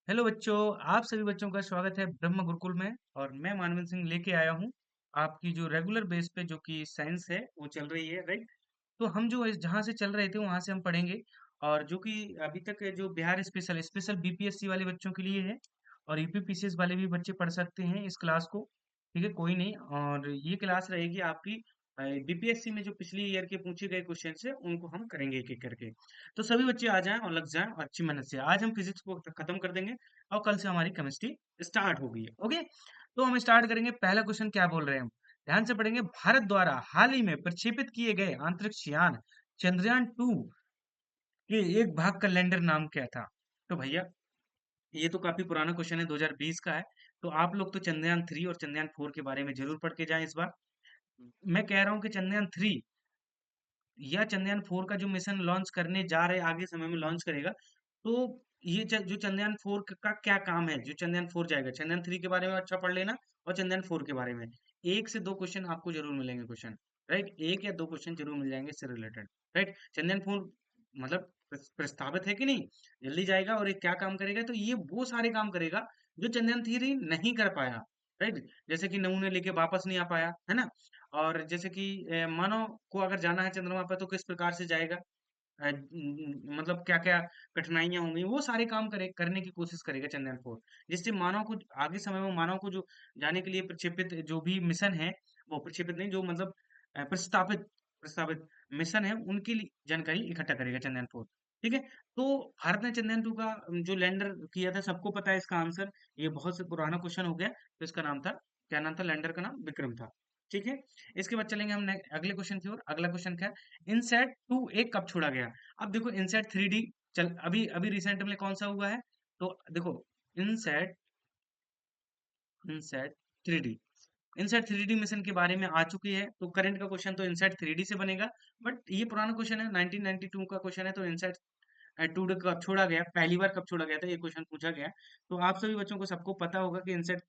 Hello बच्चों, आप सभी बच्चों का स्वागत है ब्रह्म गुरुकुल में। और मैं मानवेंद्र सिंह लेके आया हूँ आपकी जो रेगुलर बेस पे जो कि साइंस है वो चल रही है, राइट। तो हम जो जहाँ से चल रहे थे वहां से हम पढ़ेंगे। और जो कि अभी तक जो बिहार स्पेशल स्पेशल बीपीएससी वाले बच्चों के लिए है, और यूपीपीसीएस वाले भी बच्चे पढ़ सकते हैं इस क्लास को। ठीक है, कोई नहीं। और ये क्लास रहेगी आपकी बीपीएससी में जो पिछली ईयर के पूछे गए क्वेश्चन है उनको हम करेंगे एक एक करके। तो सभी बच्चे आ जाएं और लग जाएं और अच्छी मेहनत से। आज हम फिजिक्स को खत्म कर देंगे और कल से हमारी केमिस्ट्री स्टार्ट हो गई है। ओके, तो हम स्टार्ट करेंगे। पहला क्वेश्चन क्या बोल रहे हैं हम, ध्यान से पढ़ेंगे। भारत द्वारा हाल ही में प्रक्षेपित किए गए अंतरिक्ष यान चंद्रयान 2 के एक भाग का लैंडर नाम क्या था? तो भैया, ये तो काफी पुराना क्वेश्चन है, 2020 का है। तो आप लोग तो चंद्रयान 3 और चंद्रयान 4 के बारे में जरूर पढ़ के जाएं इस बार। मैं कह रहा हूँ कि चंद्रयान 3 या चंद्रयान 4 का जो मिशन लॉन्च करने जा रहे आगे समय में लॉन्च करेगा, तो ये जो चंद्रयान 4 का क्या काम है, जो चंद्रयान 4 जाएगा, चंद्रयान 3 के बारे में अच्छा पढ़ लेना और चंद्रयान 4 के बारे में एक से दो क्वेश्चन आपको जरूर मिलेंगे क्वेश्चन, राइट। एक या दो क्वेश्चन जरूर मिल जाएंगे इससे रिलेटेड, राइट। चंद्रयान 4 मतलब प्रस्तावित है कि नहीं, जल्दी जाएगा और ये क्या काम करेगा, तो ये वो सारे काम करेगा जो चंद्रयान 3 नहीं कर पाया, राइट। जैसे कि नमूने लेके वापस नहीं आ पाया, है ना। और जैसे कि मानव को अगर जाना है चंद्रमा पर तो किस प्रकार से जाएगा, मतलब क्या क्या कठिनाइयां होंगी, वो सारे काम करने की कोशिश करेगा चंद्रयान 4। जिससे मानव को आगे समय में मानव को जो जाने के लिए प्रक्षेपित जो भी मिशन है, वो प्रक्षेपित नहीं, जो मतलब प्रस्तावित प्रस्तावित मिशन है उनकी जानकारी इकट्ठा करेगा चंद्रयान 4। ठीक है। तो भारत ने चंद्रयान 2 का जो लैंडर किया था, सबको पता है इसका आंसर। ये बहुत से पुराना क्वेश्चन हो गया। तो इसका नाम था, क्या नाम था लैंडर का? नाम विक्रम था। ठीक है। इसके बाद चलेंगे हम अगले क्वेश्चन की ओर। अगला क्वेश्चन क्या है, इनसैट 2 कब छोड़ा गया? अब देखो, इनसैट 3D चल अभी अभी रिसेंट में कौन सा हुआ है, तो देखो, INSAT INSAT 3D INSAT 3D mission के बारे में आ चुकी है। तो करंट का क्वेश्चन तो इनसैट 3D से बनेगा। बट ये पुराना क्वेश्चन है, 1992 का क्वेश्चन है। तो इनसैट 2 कब छोड़ा गया, पहली बार कब छोड़ा गया था, ये क्वेश्चन पूछा गया है। तो आप सभी बच्चों को सबको पता होगा कि इनसैट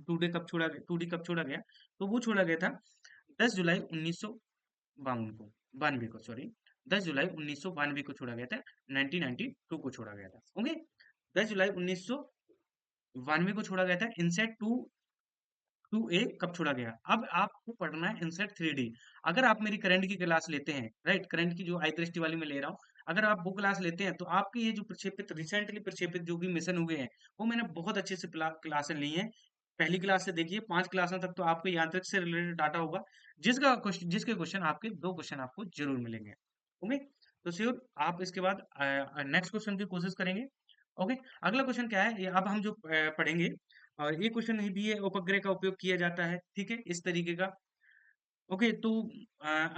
2 कब छोड़ा गया। तो वो छोड़ा गया था 10 जुलाई 1952 को, 92 को, सॉरी, 10 जुलाई 1992 को छोड़ा गया था। 1992 को छोड़ा गया था। ओके, 10 जुलाई 1992 को छोड़ा गया था। इनसेट 2 कब छोड़ा गया? अब आपको पढ़ना है इनसेट 3D। अगर आप मेरी करंट की क्लास लेते हैं, राइट, करंट की जो आई दृष्टि वाली मैं ले रहा हूँ, अगर आप वो क्लास लेते हैं तो आपके ये जो प्रक्षेपित रिसेंटली प्रक्षेपित जो भी मिशन हुए हैं, वो मैंने बहुत अच्छे से क्लासें ली हैं। पहली क्लास से देखिए 5 क्लासों तक तो आपको यांत्रिक से रिलेटेड डाटा होगा, जिसके क्वेश्चन आपके दो क्वेश्चन आपको जरूर मिलेंगे। ओके, तो श्योर आप इसके बाद नेक्स्ट क्वेश्चन की कोशिश करेंगे। ओके, अगला क्वेश्चन क्या है, ये अब हम जो पढ़ेंगे, और ये क्वेश्चन भी है, उपग्रह का उपयोग किया जाता है, ठीक है, इस तरीके का। ओके, तो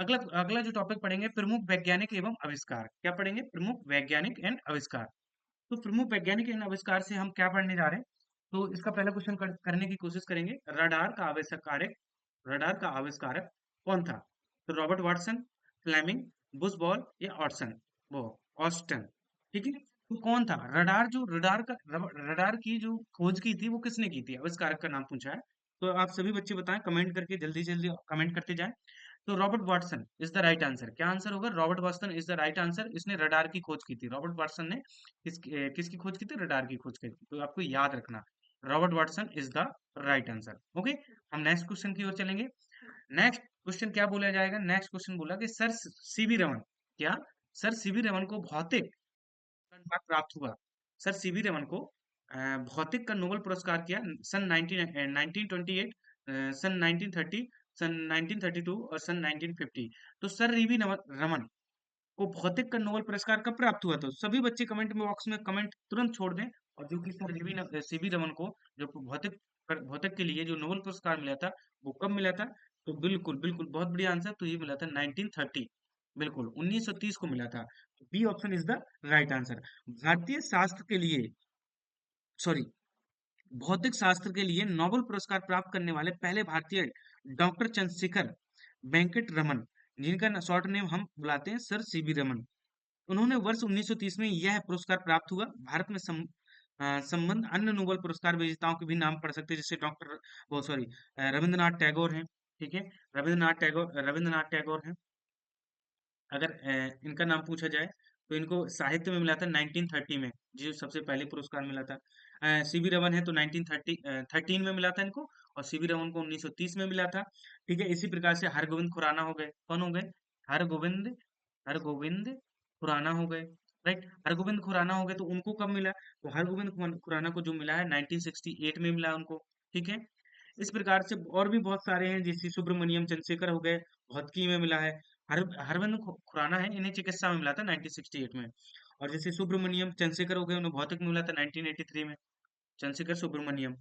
अगला अगला जो टॉपिक पढ़ेंगे, प्रमुख वैज्ञानिक एवं आविष्कार। क्या पढ़ेंगे? प्रमुख वैज्ञानिक एंड आविष्कार। तो प्रमुख वैज्ञानिक एंड आविष्कार से हम क्या पढ़ने जा रहे हैं, तो इसका पहला क्वेश्चन करने की कोशिश करेंगे। रडार का आविष्कारक कौन था? तो Robert Watson, Fleming, Bush Ball या ऑटसन, वो ऑस्टन। ठीक है। तो कौन था रडार, जो रडार की जो खोज की थी वो किसने की थी, आविष्कारक का नाम पूछा है। तो आप सभी बच्चे बताएं, कमेंट करके जल्दी जल्दी कमेंट करते जाएं। तो Robert Watson is the right answer. क्या आंसर होगा? Robert Watson is the right answer. इसने रडार की खोज की थी। रॉबर्ट वाटसन ने किसकी खोज की थी? रडार की खोज की थी। तो आपको याद रखना, Robert Watson is the right answer. Okay, हम नेक्स्ट क्वेश्चन की ओर चलेंगे। नेक्स्ट क्वेश्चन क्या बोला जाएगा? नेक्स्ट क्वेश्चन बोला कि सर सीवी रमन, क्या सर सीवी रमन को भौतिक पुरस्कार प्राप्त हुआ? सर सीवी रमन को भौतिक का नोबेल पुरस्कार किया सन 1928, सन 1930, सन 1932 और सन 1950। तो सर रमन को भौतिक का नोबेल पुरस्कार कब प्राप्त हुआ? तो सभी बच्चे कमेंट में बॉक्स में कमेंट तुरंत छोड़ दें। और जो कि सर सीवी रमन को जो भौतिक के लिए जो नोबेल पुरस्कार मिला था, वो कब मिला था? तो बिल्कुल बिल्कुल बहुत बढ़िया आंसर, तो ये मिला था 1930, बिल्कुल 1930 को मिला था। B option is the right answer. भारतीय शास्त्र के लिए, सॉरी, भौतिक शास्त्र के लिए नोबेल पुरस्कार प्राप्त करने वाले पहले भारतीय डॉक्टर चंद्रशेखर वेंकट रमन, जिनका शॉर्ट नेम हम बुलाते हैं सर सीवी रमन। उन्होंने वर्ष 1930 में यह पुरस्कार प्राप्त हुआ। भारत में संबंध अन्य नोबेल पुरस्कार विजेताओं के भी नाम पढ़ सकते हैं, जैसे डॉक्टर, वो सॉरी, रविंद्रनाथ टैगोर हैं। ठीक है, रविंद्रनाथ टैगोर हैं। अगर इनका नाम पूछा जाए तो इनको साहित्य में मिला था 1930 में, जो सबसे पहले पुरस्कार मिला था। सीवी रमन है तो 1913 में मिला था इनको, और सीवी रमन को 1930 में मिला था। ठीक है, इसी प्रकार से हरगोविंद खुराना हो गए। कौन हो गए? हरगोविंद हरगोविंद खुराना हो गए। राइट, हरगोविंद खुराना हो गए, तो उनको कब मिला? तो हरगोविंद खुराना को जो मिला है 1968 में मिला उनको। ठीक है, इस प्रकार से और भी बहुत सारे हैं, जैसे सुब्रमण्यम चंद्रशेखर हो गए, भौतिकी में मिला है। हरविंद खुराना है, इन्हें चिकित्सा में मिला था 1968 में। और जैसे सुब्रमण्यम चंद्रशेखर हो गए, उन्हें भौतिक में मिला था 1983 में। चंद्रशेखर सुब्रमण्यम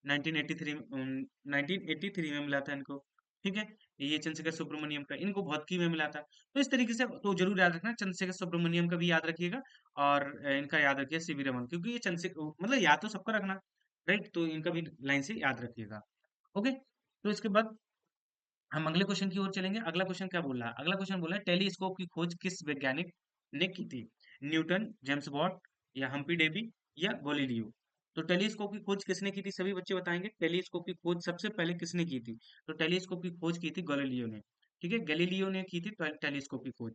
1983 1983 में मिला था इनको। ठीक है, ये चंद्रशेखर सुब्रमण्यम का इनको भौतिकी में मिला था। तो इस तरीके से तो जरूर याद रखना, चंद्रशेखर सुब्रमण्यम का भी याद रखिएगा, और इनका याद रखिए सीवी रमन, क्योंकि ये चंद्रशेखर मतलब याद तो सबका रखना। राइट, तो इनका भी लाइन से याद रखिएगा। ओके, तो इसके बाद हम अगले क्वेश्चन की ओर चलेंगे। अगला क्वेश्चन क्या बोल रहा है? अगला क्वेश्चन बोल रहा है टेलीस्कोप की खोज किस वैज्ञानिक ने की थी? न्यूटन, जेम्स वॉट, या हम्पी डेवी, या गैलीलियो? तो टेलीस्कोप की खोज किसने की थी? सभी बच्चे बताएंगे टेलीस्कोप की खोज सबसे पहले किसने की थी। तो टेलीस्कोप की खोज की थी गैलीलियो ने। ठीक है, गैलीलियो ने की थी टेलीस्कोप की खोज।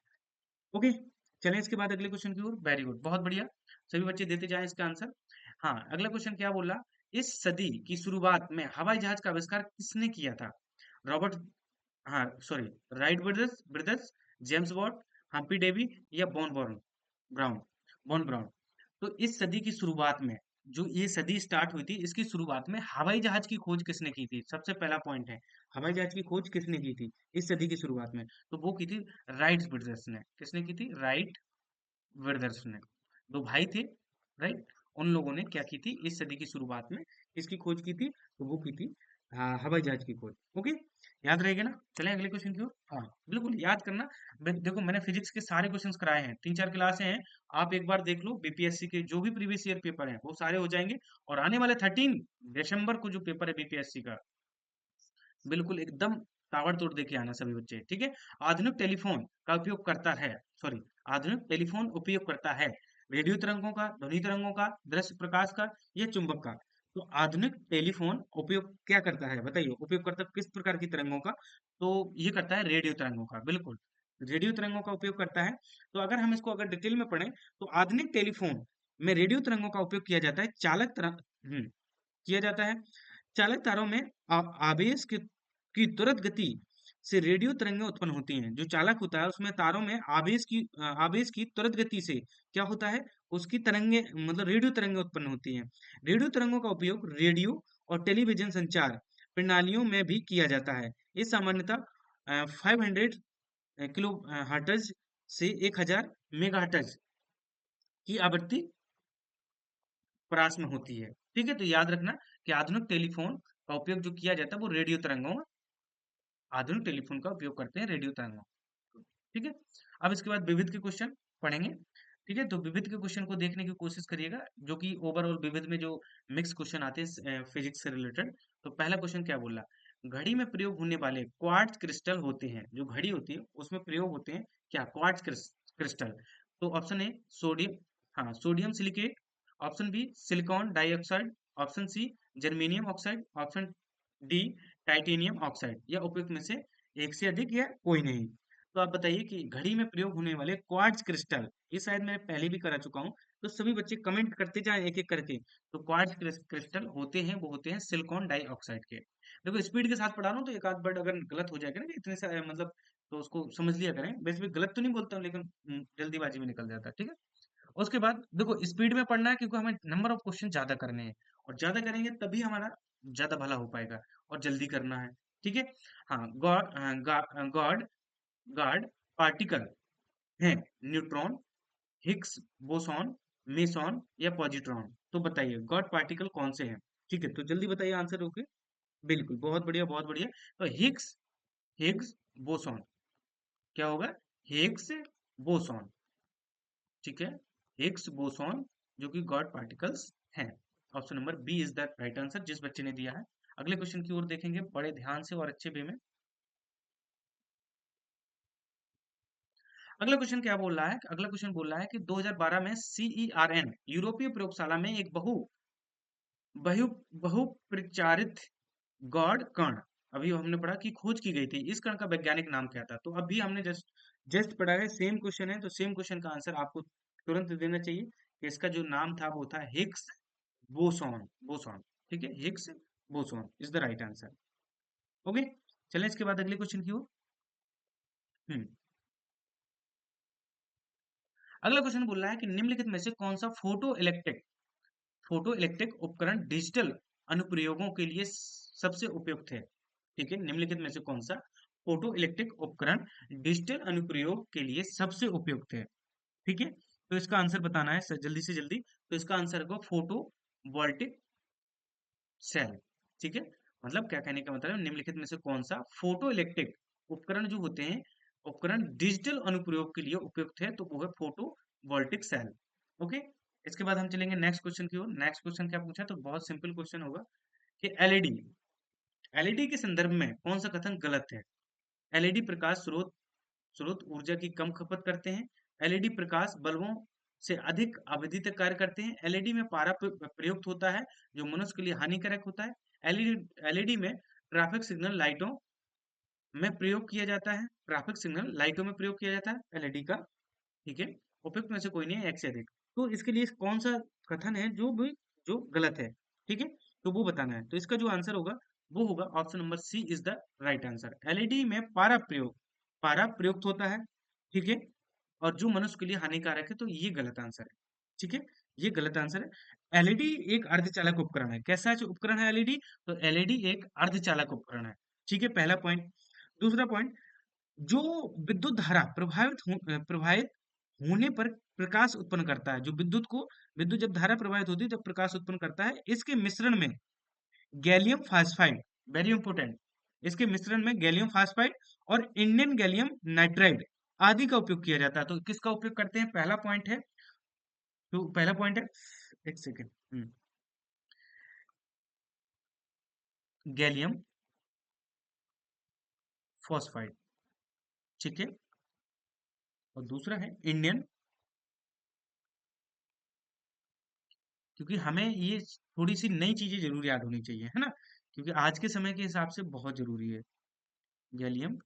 ओके, चलें इसके बाद अगले क्वेश्चन की ओर। वेरी गुड, बहुत बढ़िया, सभी बच्चे देते जाएं इसका आंसर। हाँ, अगला क्वेश्चन क्या बोल रहा? इस सदी की शुरुआत में हवाई जहाज का आविष्कार किसने किया था? रॉबर्ट, हाँ sorry, Wright brothers brothers, James Watt, Humphry Davy, या ब्राउन बॉन ब्राउन? तो इस सदी की शुरुआत में, जो ये सदी स्टार्ट हुई थी, इसकी शुरुआत में हवाई जहाज की खोज किसने की थी? सबसे पहला पॉइंट है, हवाई जहाज की खोज किसने की थी इस सदी की शुरुआत में? तो वो की थी राइट ब्रदर्स ने। किसने की थी? राइट ब्रदर्स ने। दो भाई थे, राइट, उन लोगों ने क्या की थी इस सदी की शुरुआत में, किसकी खोज की थी? तो वो की थी हवाई जहाज की खोज। ओके, याद रहेगा ना? चलें अगले क्वेश्चन की ओर। हाँ, बिल्कुल याद करना। देखो, मैंने फिजिक्स के सारे क्वेश्चंस कराए हैं, 3-4 क्लासें हैं, आप एक बार देख लो, बीपीएससी के जो भी प्रीवियस ईयर पेपर हैं वो सारे हो जाएंगे। और आने वाले 13 दिसंबर को जो पेपर है बीपीएससी का, बिल्कुल एकदम ताबड़तोड़ देके आना सभी बच्चे। ठीक है, आधुनिक टेलीफोन का उपयोग करता है, सॉरी, आधुनिक टेलीफोन उपयोग करता है रेडियो तरंगों का, ध्वनि तरंगों का, दृश्य प्रकाश का, या चुंबक का? तो आधुनिक टेलीफोन उपयोग क्या करता है बताइए? उपयोग करता है किस प्रकार की तरंगों का? तो ये करता है रेडियो तरंगों का, बिल्कुल, रेडियो तरंगों का उपयोग करता है। तो अगर हम इसको अगर डिटेल में पढ़ें, तो आधुनिक टेलीफोन में रेडियो तरंगों का उपयोग किया जाता है, चालक तरंग किया जाता है। चालक तारों में आवेश की त्वरित गति से रेडियो तरंगें उत्पन्न होती हैं। जो चालक होता है उसमें तारों में आवेश की त्वरित गति से क्या होता है? उसकी तरंगे मतलब रेडियो तरंगें उत्पन्न होती हैं। रेडियो तरंगों का उपयोग रेडियो और टेलीविजन संचार प्रणालियों में भी किया जाता है। ये सामान्यतः 500 किलो हर्ट्ज से 1000 मेगा हर्ट्ज की आवृत्ति परास में होती है। ठीक है, तो याद रखना कि आधुनिक टेलीफोन का उपयोग जो किया जाता है वो रेडियो तरंगों, आधुनिक टेलीफोन का उपयोग करते हैं रेडियो तरंगों। ठीक है, अब इसके बाद विविध के क्वेश्चन पढ़ेंगे। ठीक है, तो विविध के क्वेश्चन को देखने की कोशिश करिएगा, जो कि ओवरऑल विविध में जो मिक्स क्वेश्चन आते हैं फिजिक्स से रिलेटेड। तो पहला क्वेश्चन क्या बोला? घड़ी में प्रयोग होने वाले क्वार्ट्ज क्रिस्टल होते हैं, जो घड़ी होती है उसमें प्रयोग होते हैं क्या? Quartz crystal. तो ऑप्शन ए सोडियम, हाँ sodium silicate, option B silicon dioxide, option C germanium oxide, option D titanium oxide, या उपयुक्त में से एक से अधिक या कोई नहीं? तो आप बताइए कि घड़ी में प्रयोग होने वाले क्वार्ट्ज क्रिस्टल, ये शायद मैं पहले भी करा चुका हूँ, तो सभी बच्चे कमेंट करते जाएं एक एक करके। तो क्वार्ट्ज क्रिस्टल होते हैं, वो होते हैं सिलिकॉन डाइऑक्साइड के। देखो, स्पीड के साथ पढ़ा रहा हूँ, तो एक आध वर्ड अगर गलत हो जाएगा ना इतने सारे मतलब, तो उसको समझ लिया करें। वैसे भी गलत तो नहीं बोलता हूँ, लेकिन जल्दीबाजी में निकल जाता है। ठीक है, उसके बाद देखो, स्पीड में पढ़ना है, क्योंकि हमें नंबर ऑफ क्वेश्चन ज्यादा करने हैं, और ज्यादा करेंगे तभी हमारा ज्यादा भला हो पाएगा, और जल्दी करना है। ठीक है, हाँ, गॉड गार्ड पार्टिकल हैं न्यूट्रॉन, हिग्स बोसॉन, मेसॉन, या पॉजिट्रॉन? तो बताइए गॉड पार्टिकल कौन से हैं? ठीक है, तो जल्दी बताइए आंसर। ओके, बिल्कुल, बहुत बढ़िया बहुत बढ़िया। तो हिग्स बोसॉन क्या होगा? Higgs boson. ठीक है, हिग्स बोसॉन जो कि गॉड पार्टिकल्स हैं। Option number B is the right answer, जिस बच्चे ने दिया है। अगले क्वेश्चन की ओर देखेंगे बड़े ध्यान से और अच्छे वे में। अगला क्वेश्चन क्या बोल रहा है? अगला क्वेश्चन बोल रहा है कि 2012 में CERN यूरोपीय प्रयोगशाला में एक बहु बहुप्रचारित गॉड कण, अभी हमने पढ़ा कि खोज की गई थी, इस कण का वैज्ञानिक नाम क्या था? तो अभी हमने जस्ट जस्ट पढ़ा है, सेम क्वेश्चन है, तो सेम क्वेश्चन का आंसर आपको तुरंत देना चाहिए कि इसका जो नाम था वो था हिग्स बोसॉन। बोसॉन, ठीक है, Higgs boson is the right answer. Okay, चलें इसके बाद अगले क्वेश्चन की ओर। हम्म अगला क्वेश्चन बोल रहा है कि निम्नलिखित में से कौन सा फोटो इलेक्ट्रिक उपकरण डिजिटल अनुप्रयोगों के लिए सबसे उपयुक्त है। ठीक है, निम्नलिखित में से कौन सा फोटो इलेक्ट्रिक उपकरण डिजिटल अनुप्रयोग के लिए सबसे उपयुक्त है। ठीक है, तो इसका आंसर बताना है जल्दी से जल्दी। तो इसका आंसर होगा फोटो वोल्टिक सेल। ठीक है, मतलब क्या कहने का मतलब है, निम्नलिखित में से कौन सा फोटो इलेक्ट्रिक उपकरण जो होते हैं, उपकरण डिजिटल अनुप्रयोग के लिए उपयुक्त है, तो वो है फोटो वोल्टिक सेल। ओके, इसके बाद हम चलेंगे नेक्स्ट क्वेश्चन की ओर। नेक्स्ट क्वेश्चन क्या पूछा, तो बहुत सिंपल क्वेश्चन होगा कि एलईडी एलईडी के संदर्भ में कौन सा कथन गलत है। एलईडी प्रकाश स्रोत स्रोत ऊर्जा की कम खपत करते हैं। एलईडी प्रकाश बल्बों से अधिक अवधि तक कार्य करते हैं। एलईडी में पारा प्रयुक्त होता है जो मनुष्य के लिए हानिकारक होता है। एलईडी में ट्रैफिक सिग्नल लाइटों में प्रयोग किया जाता है। ट्रैफिक सिग्नल लाइटों में प्रयोग किया जाता है एलईडी का। ठीक है, उपयुक्त में से कोई नहीं है, एक से अधिक। तो इसके लिए कौन सा कथन है जो गलत है। ठीक है, तो वो बताना है। तो इसका जो आंसर होगा वो होगा option number C is the right answer. LED में पारा प्रयुक्त होता है। ठीक है, और जो मनुष्य के लिए हानिकारक है, तो ये गलत आंसर है। ठीक है, ये गलत आंसर है। एलईडी एक अर्धचालक उपकरण है। कैसा जो उपकरण है एलईडी, तो एलईडी एक अर्धचालक उपकरण है। ठीक है, पहला पॉइंट। दूसरा पॉइंट, जो विद्युत धारा प्रवाहित होने पर प्रकाश उत्पन्न करता है, जो विद्युत जब धारा प्रवाहित होती है जब प्रकाश उत्पन्न करता है, इसके मिश्रण में गैलियम फास्फाइड, वेरी इंपोर्टेंट, इसके मिश्रण में गैलियम फास्फाइड और इंडियन गैलियम नाइट्राइड आदि का उपयोग किया जाता है। तो किसका उपयोग करते हैं, पहला पॉइंट है। तो पहला पॉइंट है, एक सेकेंड, गैलियम फॉस्फाइड। ठीक है, और दूसरा है इंडियन, क्योंकि हमें ये थोड़ी सी नई चीजें जरूर याद होनी चाहिए, है ना, क्योंकि आज के समय के हिसाब से बहुत जरूरी है। Gallium,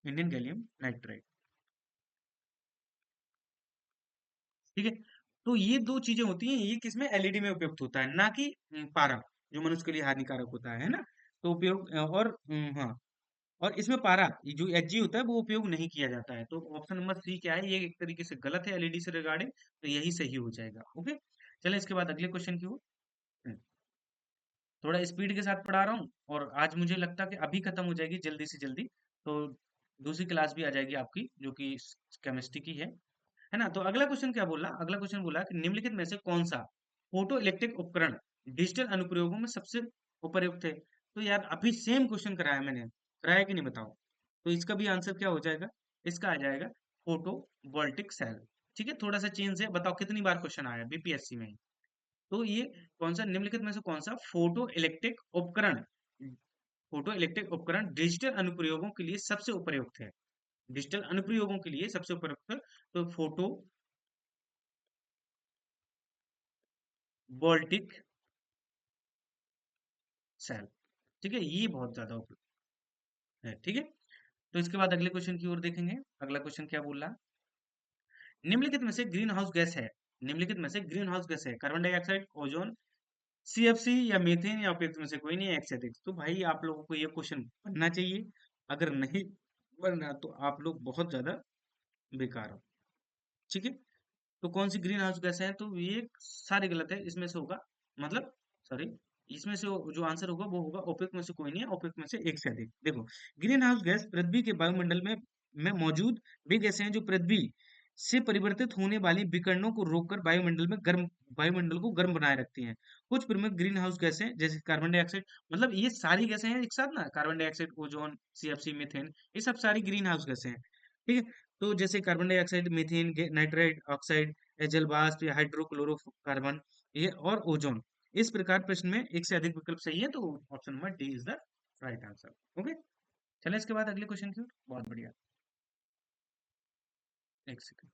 Indian gallium nitride. ठीक है, तो ये दो चीजें होती हैं, ये किसमें, एलईडी में उपयुक्त होता है, ना कि पारा, जो मनुष्य के लिए हानिकारक होता है ना। तो उपयोग और हाँ, और इसमें पारा ये जो एचजी होता है वो उपयोग नहीं किया जाता है। तो ऑप्शन नंबर सी क्या है, ये एक तरीके से गलत है एलईडी से रिगार्डिंग, तो यही सही हो जाएगा। ओके, चलें इसके बाद अगले क्वेश्चन की ओर। हम्म, थोड़ा स्पीड के साथ पढ़ा रहा हूँ, और आज मुझे लगता है कि अभी खत्म हो जाएगी जल्दी से जल्दी। तो दूसरी क्लास भी आ जाएगी आपकी, जो कि केमिस्ट्री की है ना। तो अगला क्वेश्चन क्या बोला, अगला क्वेश्चन बोला कि निम्नलिखित में से कौन सा फोटो इलेक्ट्रिक उपकरण डिजिटल अनुप्रयोगों में सबसे उपयुक्त है। तो यार अभी सेम क्वेश्चन कराया मैंने, कराया कि नहीं बताओ। तो इसका भी आंसर क्या हो जाएगा, इसका आ जाएगा फोटो वोल्टिक सेल। ठीक है, थोड़ा सा चेंज है, बताओ कितनी बार क्वेश्चन आया बीपीएससी में। तो ये कौन सा, निम्नलिखित में से कौन सा फोटो इलेक्ट्रिक उपकरण डिजिटल अनुप्रयोगों के लिए सबसे उपयुक्त है। डिजिटल अनुप्रयोगों के लिए सबसे उपयुक्त है, तो फोटो वोल्टिक सेल। ठीक है, ये बहुत ज्यादा उपयुक्त है। ठीक है, तो इसके बाद अगले क्वेश्चन की ओर देखेंगे। अगला क्वेश्चन क्या बोल रहा है, निम्नलिखित में से ग्रीन हाउस गैस है, निम्नलिखित में से ग्रीन हाउस गैस है, कार्बन डाइऑक्साइड, ओजोन, सीएफसी या मीथेन, या उपयुक्त में से कोई नहीं है, एक से अधिक। तो भाई आप लोगों को ये क्वेश्चन पढ़ना चाहिए, अगर नहीं पढ़ना तो आप लोग बहुत ज्यादा बेकार हो। ठीक है, तो कौन सी ग्रीन हाउस गैस है, तो ये सारे गलत है, इसमें से होगा, मतलब सॉरी, इसमें से जो आंसर होगा वो होगा उपयुक्त में से कोई नहीं है, उपयुक्त में से एक से अधिक। देखो, ग्रीन हाउस गैस पृथ्वी के वायुमंडल में मौजूद वे गैसें हैं जो पृथ्वी से परिवर्तित होने वाली विकिरणों को रोककर वायुमंडल को गर्म बनाए रखती हैं। कुछ प्रमुख ग्रीन हाउस गैसें जैसे कार्बन डाइऑक्साइड, मतलब ये सारी गैसें हैं एक साथ ना, carbon dioxide, ozone, CFC, methane, ये सब सारी ग्रीन हाउस गैसें हैं। ठीक है, तो जैसे carbon dioxide, methane, nitride oxide, जल वाष्प या हाइड्रोक्लोरोकार्बन, ये और ओजोन। इस प्रकार प्रश्न में एक से अधिक विकल्प सही है, तो option number D is the right answer. Okay, चले इसके बाद अगले क्वेश्चन की ओर। बहुत बढ़िया, एक सेकंड,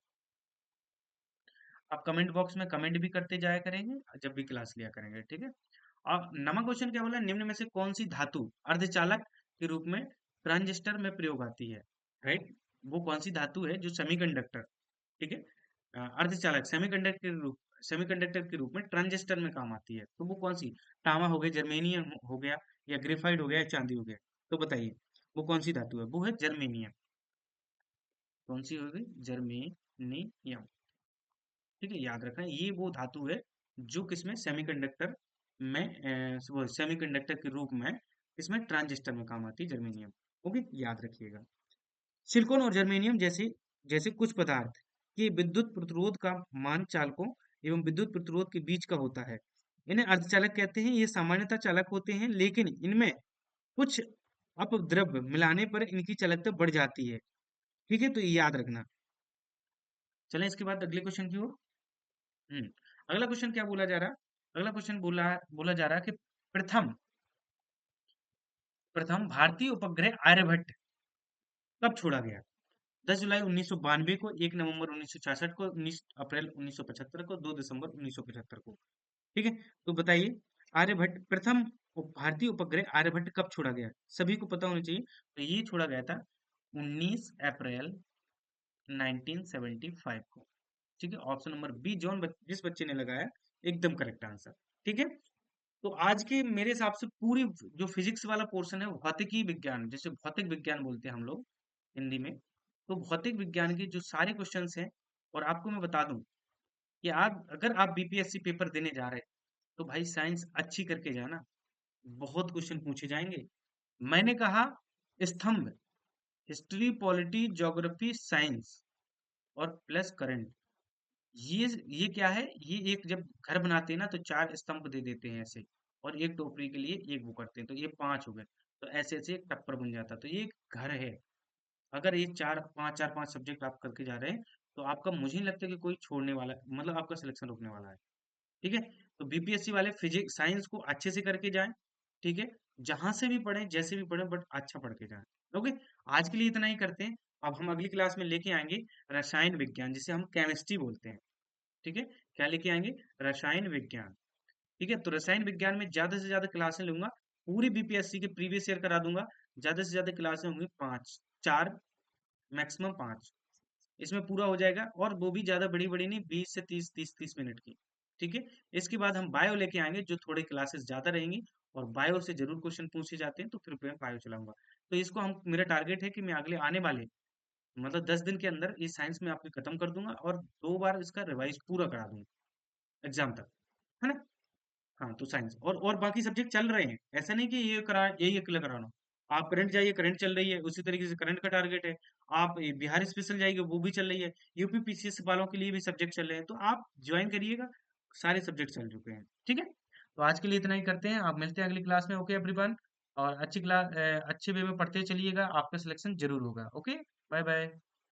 आप कमेंट बॉक्स में कमेंट भी करते जाया करेंगे जब भी क्लास लिया करेंगे। ठीक है, और नवा क्वेश्चन क्या बोला, निम्न में से कौन सी धातु अर्धचालक के रूप में ट्रांजिस्टर में प्रयोग आती है। राइट, वो कौन सी धातु है जो सेमीकंडक्टर ठीक है। अर्धचालक सेमीकंडक्टर के रूप में ट्रांजिस्टर में काम आती है, तो वो कौन सी? तांबा हो गया, जर्मेनियम हो गया, या ग्रेफाइट हो गया, या चांदी हो गया। तो बताइए वो कौन सी धातु है? वो है जर्मेनियम। कौन सी होगी? जर्मेनियम। ठीक है, याद रखना ये वो धातु है जो किसमें सेमीकंडक्टर में वो सेमीकंडक्टर के रूप में इसमें ट्रांजिस्टर में काम आती है, जर्मेनियम। ओके, याद रखिएगा। सिलिकॉन और जर्मेनियम जैसे जैसे कुछ पदार्थ के विद्युत प्रतिरोध का मान चालकों एवं विद्युत प्रतिरोध के बीच का होता है। इन्हें अर्धचालक कहते हैं। ये सामान्यतः चालक होते हैं, लेकिन इनमें कुछ अपद्रव्य मिलाने पर इनकी चालकता बढ़ जाती है। ठीक है, तो ये याद रखना। चलें इसके बाद अगले क्वेश्चन की ओर। हम्म अगला क्वेश्चन क्या बोला जा रहा? अगला क्वेश्चन बोला बोला जा रहा है कि प्रथम प्रथम भारतीय उपग्रह आर्यभट्ट कब छोड़ा गया? 10 जुलाई 1992 को, 1 नवंबर 1966 को, 19 अप्रैल 1975 को, 2 दिसंबर 1975 को। ठीक है, तो बताइए आर्यभट्ट प्रथम भारतीय उपग्रह आर्यभट्ट कब छोड़ा गया? सभी को पता होना चाहिए। तो ये छोड़ा गया था 19 अप्रैल 1975 को। ठीक है, ऑप्शन नंबर बी जिस बच्चे ने लगाया एकदम करेक्ट आंसर। ठीक है, तो आज के मेरे हिसाब से पूरी जो फिजिक्स वाला पोर्शन है, भौतिकी विज्ञान, जिसे भौतिक विज्ञान बोलते हैं हम लोग हिंदी में, तो भौतिक विज्ञान के जो सारे क्वेश्चंस हैं, और आपको मैं बता दूं कि आप अगर आप बीपीएससी पेपर देने जा रहे हैं तो भाई साइंस अच्छी करके जाना, बहुत क्वेश्चन पूछे जाएंगे। मैंने कहा स्तंभ, हिस्ट्री, पॉलिटी, ज्योग्राफी, साइंस और प्लस करंट। ये क्या है? ये एक जब घर बनाते हैं ना तो चार स्तंभ दे देते हैं ऐसे, और एक टोकरी के लिए एक वो करते हैं, तो ये पांच हो गए। तो ऐसे ऐसे एक टप्पर बन जाता है, तो ये एक घर है। अगर ये चार पांच सब्जेक्ट आप करके जा रहे हैं तो आपका, मुझे नहीं लगता कि कोई छोड़ने वाला, मतलब आपका सिलेक्शन रुकने वाला है। ठीक है, तो बीपीएससी वाले फिजिक्स साइंस को अच्छे से करके जाएं। ठीक है, जहां से भी पढ़ें, जैसे भी पढ़ें, बट अच्छा पढ़ के जाएं। ओके, आज के लिए इतना ही करते हैं। अब हम अगली क्लास में लेके आएंगे रसायन विज्ञान, जिसे हम केमिस्ट्री बोलते हैं। ठीक है, क्या लेके आएंगे? रसायन विज्ञान। ठीक है, तो रसायन विज्ञान में ज्यादा से ज्यादा क्लासें लूंगा, पूरी बीपीएससी के प्रीवियस ईयर करा दूंगा। ज्यादा से ज्यादा क्लासें होंगी पांच, चार, मैक्सिमम पांच, इसमें पूरा हो जाएगा। और वो भी ज्यादा बड़ी बड़ी नहीं, 20 से 30 मिनट की। ठीक है, इसके बाद हम बायो लेके आएंगे, जो थोड़ी क्लासेस ज्यादा रहेंगी, और बायो से जरूर क्वेश्चन पूछे जाते हैं, तो फिर मैं बायो चलाऊंगा। तो इसको हम, मेरा टारगेट है कि मैं अगले आने वाले, मतलब 10 दिन के अंदर इस साइंस में आपके खत्म कर दूंगा, और 2 बार इसका रिवाइज पूरा करा दूंगा एग्जाम तक, है ना? हाँ, तो साइंस और बाकी सब्जेक्ट चल रहे हैं, ऐसा नहीं कि ये करा यही अकेला कराना। आप करंट जाइए, करंट चल रही है, उसी तरीके से करंट का टारगेट है। आप ये बिहार स्पेशल जाइए, वो भी चल रही है। यूपी पीसीएस वालों के लिए भी सब्जेक्ट चल रहे हैं, तो आप ज्वाइन करिएगा। सारे सब्जेक्ट चल चुके हैं। ठीक है, तो आज के लिए इतना ही करते हैं। आप मिलते हैं अगली क्लास में। ओके एवरीवन, और अच्छी क्लास अच्छे वे में पढ़ते चलिएगा, आपका सिलेक्शन जरूर होगा। Okay, bye bye.